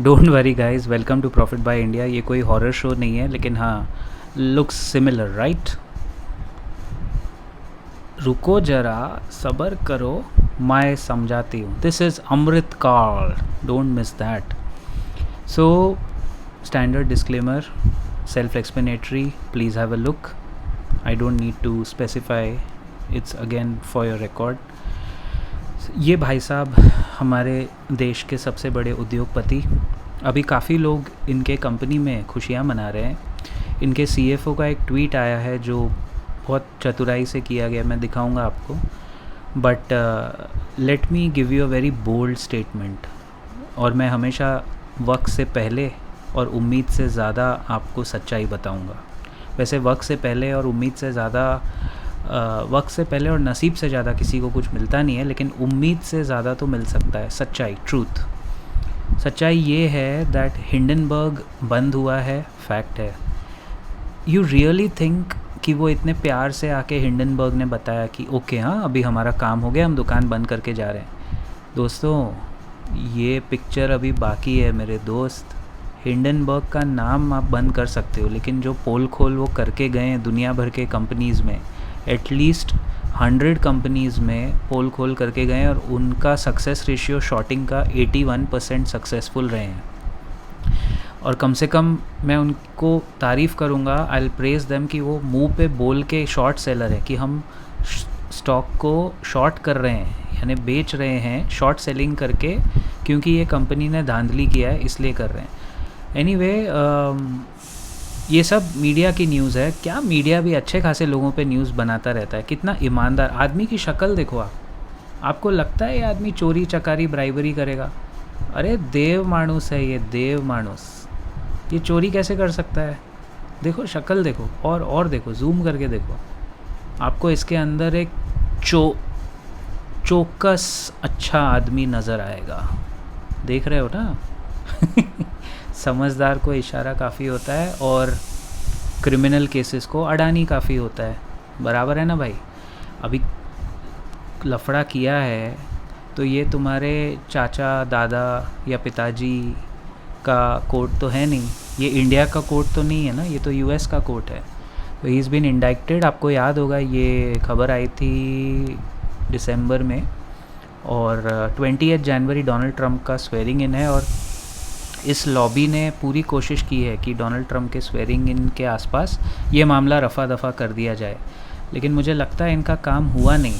Don't worry guys, welcome to profit by India. ये कोई horror show नहीं है, लेकिन हाँ लुक्स सिमिलर राइट। रुको जरा, सब्र करो, मैं समझाती हूँ। This is Amrit Kaal, don't miss that. So standard disclaimer, self explanatory, please have a look. I don't need to specify, it's again for your record. ये भाई साहब हमारे देश के सबसे बड़े उद्योगपति, अभी काफ़ी लोग इनके कंपनी में खुशियाँ मना रहे हैं। इनके CFO का एक ट्वीट आया है जो बहुत चतुराई से किया गया, मैं दिखाऊंगा आपको। But let me give you a very bold statement. और मैं हमेशा वक्त से पहले और उम्मीद से ज़्यादा आपको सच्चाई बताऊंगा। वैसे वक्त से पहले और उम्मीद से ज़्यादा, वक्त से पहले और नसीब से ज़्यादा किसी को कुछ मिलता नहीं है, लेकिन उम्मीद से ज़्यादा तो मिल सकता है। सच्चाई, ट्रूथ। सच्चाई ये है दैट हिंडनबर्ग बंद हुआ है, फैक्ट है। यू रियली थिंक कि वो इतने प्यार से आके हिंडनबर्ग ने बताया कि ओके हाँ अभी हमारा काम हो गया, हम दुकान बंद करके जा रहे हैं? दोस्तों, ये पिक्चर अभी बाकी है मेरे दोस्त। हिंडनबर्ग का नाम आप बंद कर सकते हो, लेकिन जो पोल खोल वो करके गए हैं दुनिया भर के कंपनीज़ में, एटलीस्ट 100 कंपनीज़ में पोल खोल करके गए, और उनका सक्सेस रेशियो शॉर्टिंग का 81% सक्सेसफुल रहे हैं। और कम से कम मैं उनको तारीफ़ करूँगा, आई विल प्रेज़ देम कि वो मुंह पे बोल के शॉर्ट सेलर है कि हम स्टॉक को शॉर्ट कर रहे हैं, यानी बेच रहे हैं शॉर्ट सेलिंग करके, क्योंकि ये कंपनी ने धांधली किया है इसलिए कर रहे हैं। एनीवे, ये सब मीडिया की न्यूज़ है। क्या मीडिया भी अच्छे खासे लोगों पे न्यूज़ बनाता रहता है। कितना ईमानदार आदमी की शक्ल देखो आप। आपको लगता है ये आदमी चोरी चकारी ब्राइबरी करेगा? अरे देव मानुस है ये, देव मानुस। ये चोरी कैसे कर सकता है? देखो शक्ल देखो, और देखो, जूम करके देखो, आपको इसके अंदर एक चौकस अच्छा आदमी नज़र आएगा। देख रहे हो ना? समझदार को इशारा काफ़ी होता है, और क्रिमिनल केसेस को अडानी काफ़ी होता है। बराबर है ना भाई? अभी लफड़ा किया है तो ये तुम्हारे चाचा, दादा या पिताजी का कोर्ट तो है नहीं, ये इंडिया का कोर्ट तो नहीं है ना, ये तो US का कोर्ट है। तो ही इज़ बीन इंडाइक्टेड। आपको याद होगा ये खबर आई थी दिसंबर में, और 20 जनवरी डोनाल्ड ट्रंप का स्वेरिंग इन है, और इस लॉबी ने पूरी कोशिश की है कि डोनाल्ड ट्रंप के स्वेरिंग इन के आसपास ये मामला रफ़ा दफ़ा कर दिया जाए, लेकिन मुझे लगता है इनका काम हुआ नहीं।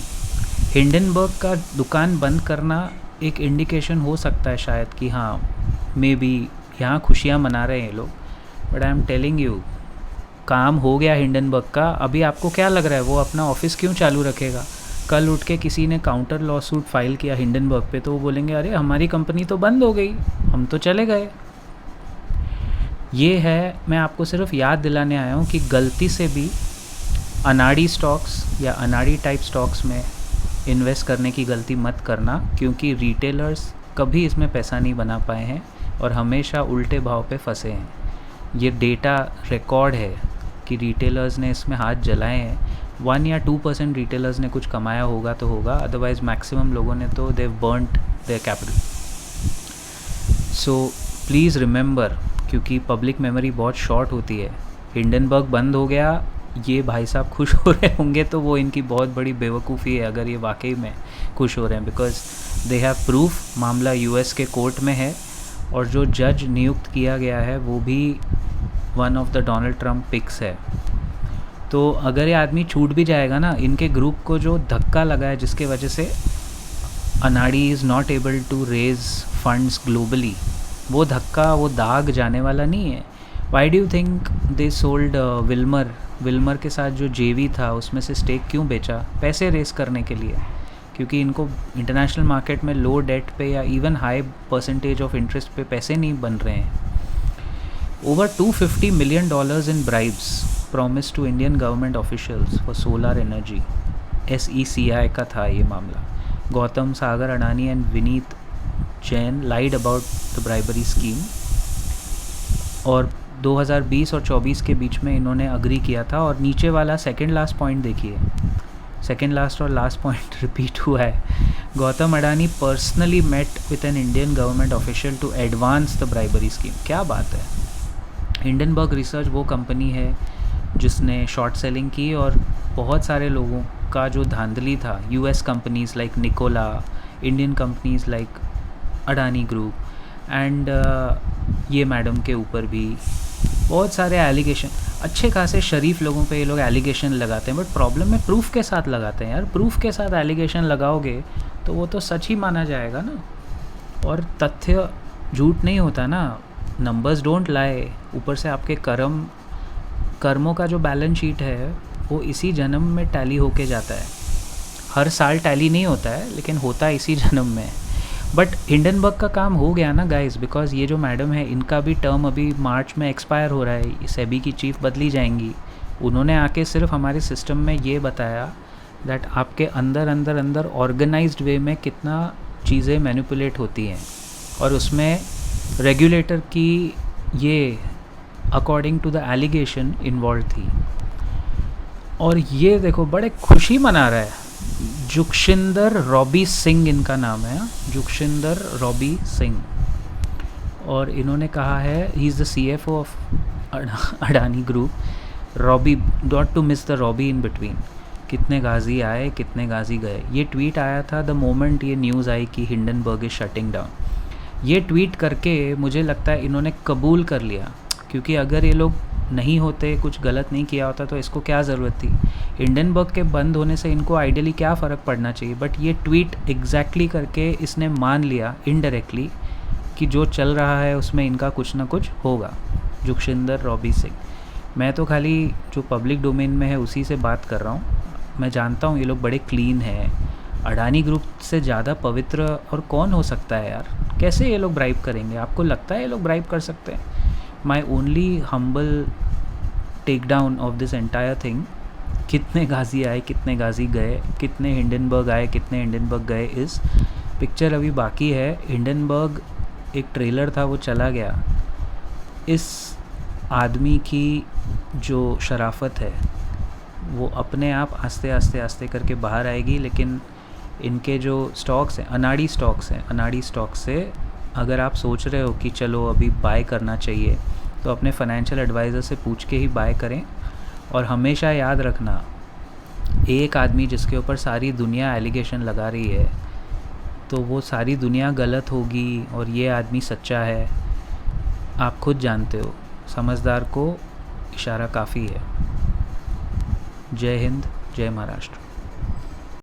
हिंडनबर्ग का दुकान बंद करना एक इंडिकेशन हो सकता है शायद कि हाँ मे बी यहाँ खुशियाँ मना रहे हैं लोग, but I am telling you काम हो गया हिंडनबर्ग का। अभी आपको क्या लग रहा है वो अपना ऑफिस क्यों चालू रखेगा? कल उठ के किसी ने काउंटर लॉ सूट फाइल किया हिंडनबर्ग पे, तो वो बोलेंगे अरे हमारी कंपनी तो बंद हो गई, हम तो चले गए। ये है, मैं आपको सिर्फ याद दिलाने आया हूँ कि गलती से भी अनाड़ी स्टॉक्स या अनाड़ी टाइप स्टॉक्स में इन्वेस्ट करने की गलती मत करना, क्योंकि रिटेलर्स कभी इसमें पैसा नहीं बना पाए हैं और हमेशा उल्टे भाव पे फंसे हैं। ये डेटा रिकॉर्ड है कि रिटेलर्स ने इसमें हाथ जलाए हैं। 1 या 2% रिटेलर्स ने कुछ कमाया होगा तो होगा, अदरवाइज मैक्सिमम लोगों ने तो they've burned their capital. So please remember, क्योंकि पब्लिक मेमोरी बहुत शॉर्ट होती है। हिंडनबर्ग बंद हो गया, ये भाई साहब खुश हो रहे होंगे तो वो इनकी बहुत बड़ी बेवकूफ़ी है अगर ये वाकई में खुश हो रहे हैं, बिकॉज दे हैव प्रूफ। मामला US के कोर्ट में है, और जो जज नियुक्त किया गया है वो भी one of the Donald Trump picks है। तो अगर ये आदमी छूट भी जाएगा ना, इनके ग्रुप को जो धक्का लगा है जिसके वजह से अनाड़ी is not able to raise funds globally, वो धक्का, वो दाग जाने वाला नहीं है। Why do you think they sold Wilmar के साथ जो JV था उसमें से स्टेक क्यों बेचा? पैसे रेस करने के लिए, क्योंकि इनको इंटरनेशनल मार्केट में लो डेट पे या even high percentage of interest पे पैसे नहीं बन रहे हैं। Over $250 million in bribes promised to Indian government officials for solar energy. SECI का था ये मामला। Gautam Sagar Adani and Vineet Jain lied about the bribery scheme, और 2020 और 24 के बीच में इन्होंने अग्री किया था। और नीचे वाला सेकंड लास्ट पॉइंट देखिए, सेकंड लास्ट और लास्ट पॉइंट रिपीट हुआ है। Gautam Adani personally met with an Indian government official to advance the bribery scheme. क्या बात है। हिंडनबर्ग रिसर्च वो कंपनी है जिसने शॉर्ट सेलिंग की और बहुत सारे लोगों का जो धांधली था, US companies like Nikola, Indian companies like Adani group and ये मैडम के ऊपर भी बहुत सारे एलिगेशन, अच्छे खासे शरीफ लोगों पे ये लोग एलिगेशन लगाते हैं। बट प्रॉब्लम है प्रूफ के साथ लगाते हैं यार। प्रूफ के साथ एलिगेशन लगाओगे तो वो तो सच ही माना जाएगा ना। और तथ्य झूठ नहीं होता ना, नंबर्स डोंट लाई। ऊपर से आपके कर्मों का जो बैलेंस शीट है वो इसी जन्म में टैली होके जाता है। हर साल टैली नहीं होता है लेकिन होता है इसी जन्म में। बट हिंडनबर्ग का काम हो गया ना गाइस, बिकॉज ये जो मैडम है इनका भी टर्म अभी मार्च में एक्सपायर हो रहा है। सेबी की चीफ बदली जाएंगी। उन्होंने आके सिर्फ हमारे सिस्टम में ये बताया दैट आपके अंदर ऑर्गेनाइज्ड वे में कितना चीज़ें मैनिपुलेट होती हैं, और उसमें रेगुलेटर की ये according to the allegation involve थी। और ये देखो बड़े खुशी मना रहा है। जुगशिंदर रॉबी सिंह इनका नाम है, जुगशिंदर रॉबी सिंह। और इन्होंने कहा है he is the CFO of Adani group. Robbie, not to miss the Robbie in between. कितने गाजी आए, कितने गाजी गए। ये ट्वीट आया था द मोमेंट ये न्यूज़ आई कि हिंडनबर्ग इज़ शटिंग डाउन। ये ट्वीट करके मुझे लगता है इन्होंने कबूल कर लिया, क्योंकि अगर ये लोग नहीं होते, कुछ गलत नहीं किया होता तो इसको क्या ज़रूरत थी। हिंडनबर्ग के बंद होने से इनको आइडियली क्या फ़र्क पड़ना चाहिए। बट ये ट्वीट एग्जैक्टली करके इसने मान लिया इनडायरेक्टली कि जो चल रहा है उसमें इनका कुछ ना कुछ होगा। जुगशिंदर रॉबी सिंह। मैं तो खाली जो पब्लिक डोमेन में है उसी से बात कर रहा हूँ। मैं जानता हूँ ये लोग बड़े क्लीन हैं। अडानी ग्रुप से ज़्यादा पवित्र और कौन हो सकता है यार। कैसे ये लोग ब्राइब करेंगे? आपको लगता है ये लोग ब्राइब कर सकते हैं? My only humble take down of this entire thing, कितने गाजी आए, कितने गाजी गए, कितने हिंडनबर्ग आए, कितने हिंडनबर्ग गए, इस पिक्चर अभी बाकी है। हिंडनबर्ग एक ट्रेलर था, वो चला गया। इस आदमी की जो शराफत है वो अपने आप आस्ते आस्ते आस्ते करके बाहर आएगी। लेकिन इनके जो स्टॉक्स हैं, अनाड़ी स्टॉक्स से अगर आप सोच रहे हो कि चलो अभी बाय करना चाहिए तो अपने फाइनेंशियल एडवाइज़र से पूछ के ही बाय करें। और हमेशा याद रखना, एक आदमी जिसके ऊपर सारी दुनिया एलिगेशन लगा रही है तो वो सारी दुनिया गलत होगी और ये आदमी सच्चा है। आप खुद जानते हो, समझदार को इशारा काफ़ी है। जय हिंद, जय महाराष्ट्र।